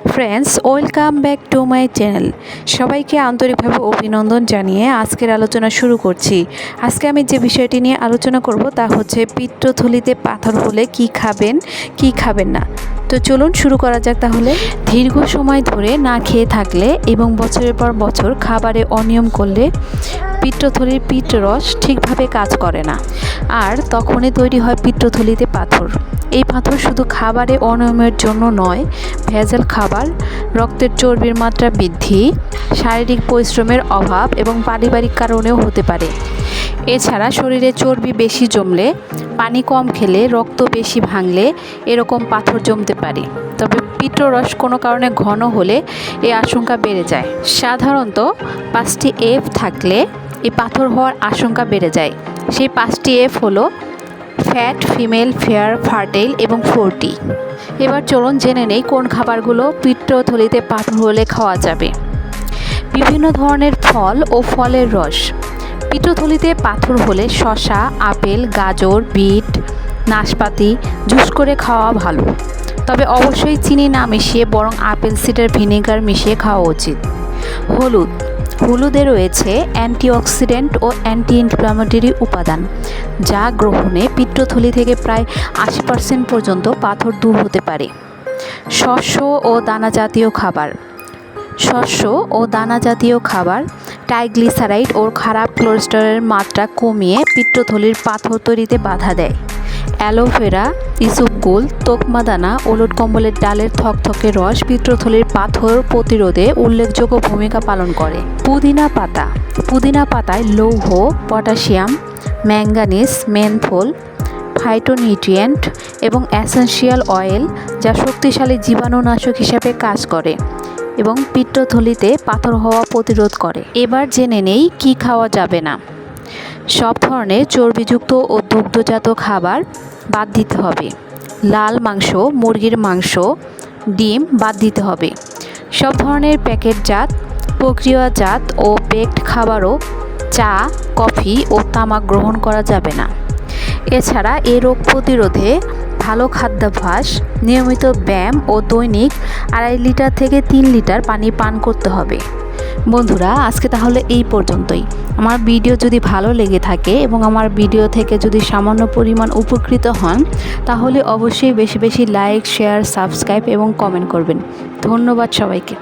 Friends, welcome back to my channel. সবাইকে আন্তরিকভাবে অভিনন্দন জানিয়ে আজকের আলোচনা শুরু করছি। আজকে আমি যে বিষয়টি নিয়ে আলোচনা করব তা হচ্ছে পিত্তথলিতে পাথর হলে কি খাবেন, কি খাবেন না। তো চলুন শুরু করা যাক তাহলে। দীর্ঘ সময় ধরে না খেয়ে থাকলে এবং বছরের পর বছর খাবারে অনিয়ম করলে পিত্তথলির পিত্তরস ঠিকভাবে কাজ করে না, আর তখনই তৈরি হয় পিত্তথলিতে পাথর। এই পাথর শুধু খাবারে অনিয়মের জন্য নয়, ভেজাল খাবার, রক্তের চর্বির মাত্রা বৃদ্ধি, শারীরিক পরিশ্রমের অভাব এবং পারিবারিক কারণেও হতে পারে। এছাড়া শরীরে চর্বি বেশি জমলে, পানি কম খেলে, রক্ত বেশি ভাঙলে এরকম পাথর জমতে পারে। তবে পিত্তরস কোনো কারণে ঘন হলে এই আশঙ্কা বেড়ে যায়। সাধারণত 5টি এফ থাকলে এই পাথর হওয়ার আশঙ্কা বেড়ে যায়। সেই 5টি এফ হলো ফ্যাট, ফিমেল, ফেয়ার, ফার্টাইল এবং 4টি। এবার চলুন জেনে নেই কোন খাবারগুলো পিত্তথলিতে পাথর হলে খাওয়া যাবে। বিভিন্ন ধরনের ফল ও ফলের রস। পিত্তথলিতে পাথর হলে শসা, আপেল, গাজর, বিট, নাশপাতি জুস করে খাওয়া ভালো। তবে অবশ্যই চিনি না মিশিয়ে বরং আপেল সিডার ভিনেগার মিশিয়ে খাওয়া উচিত। হলুদে রয়েছে অ্যান্টিঅক্সিডেন্ট ও অ্যান্টি ইনফ্ল্যামেটরি উপাদান, যা গ্রহণে পিত্তথলি থেকে প্রায় 80% পর্যন্ত পাথর দূর হতে পারে। শস্য ও দানা জাতীয় খাবার ট্রাইগ্লিসারাইড ও খারাপ কোলেস্টেরলের মাত্রা কমিয়ে পিত্তথলির পাথর তৈরিতে বাধা দেয়। অ্যালোভেরা, ইসবগুল, তোকমাদানা, ওলট কম্বলের ডালের থকথকে রস পিত্তথলির পাথর প্রতিরোধে উল্লেখযোগ্য ভূমিকা পালন করে। পুদিনা পাতায় লৌহ, পটাশিয়াম, ম্যাঙ্গানিজ, মেনথল, ফাইটোনিউট্রিয়েন্ট এবং এসেনশিয়াল অয়েল, যা শক্তিশালী জীবাণুনাশক হিসেবে কাজ করে এবং পিত্তথলিতে পাথর হওয়া প্রতিরোধ করে। এবার জেনে নেই কি খাওয়া যাবে না। সব ধরনের চর্বিযুক্ত ও দুগ্ধজাত খাবার বাদ দিতে হবে। লাল মাংস, মুরগির মাংস, ডিম বাদ দিতে হবে। সব ধরনের প্যাকেটজাত, প্রক্রিয়াজাত ও বেকড খাবারও, চা, কফি ও তামাক গ্রহণ করা যাবে না। এছাড়া এ রোগ প্রতিরোধে ভালো খাদ্যাভ্যাস, নিয়মিত ব্যায়াম ও দৈনিক 2.5 লিটার থেকে 3 লিটার পানি পান করতে হবে। বন্ধুরা, আজকে তাহলে এই পর্যন্তই। আমার ভিডিও যদি ভালো লেগে থাকে এবং আমার ভিডিও থেকে যদি সামান্য পরিমাণ উপকৃত হন, তাহলে অবশ্যই বেশি বেশি লাইক, শেয়ার, সাবস্ক্রাইব এবং কমেন্ট করবেন। ধন্যবাদ সবাইকে।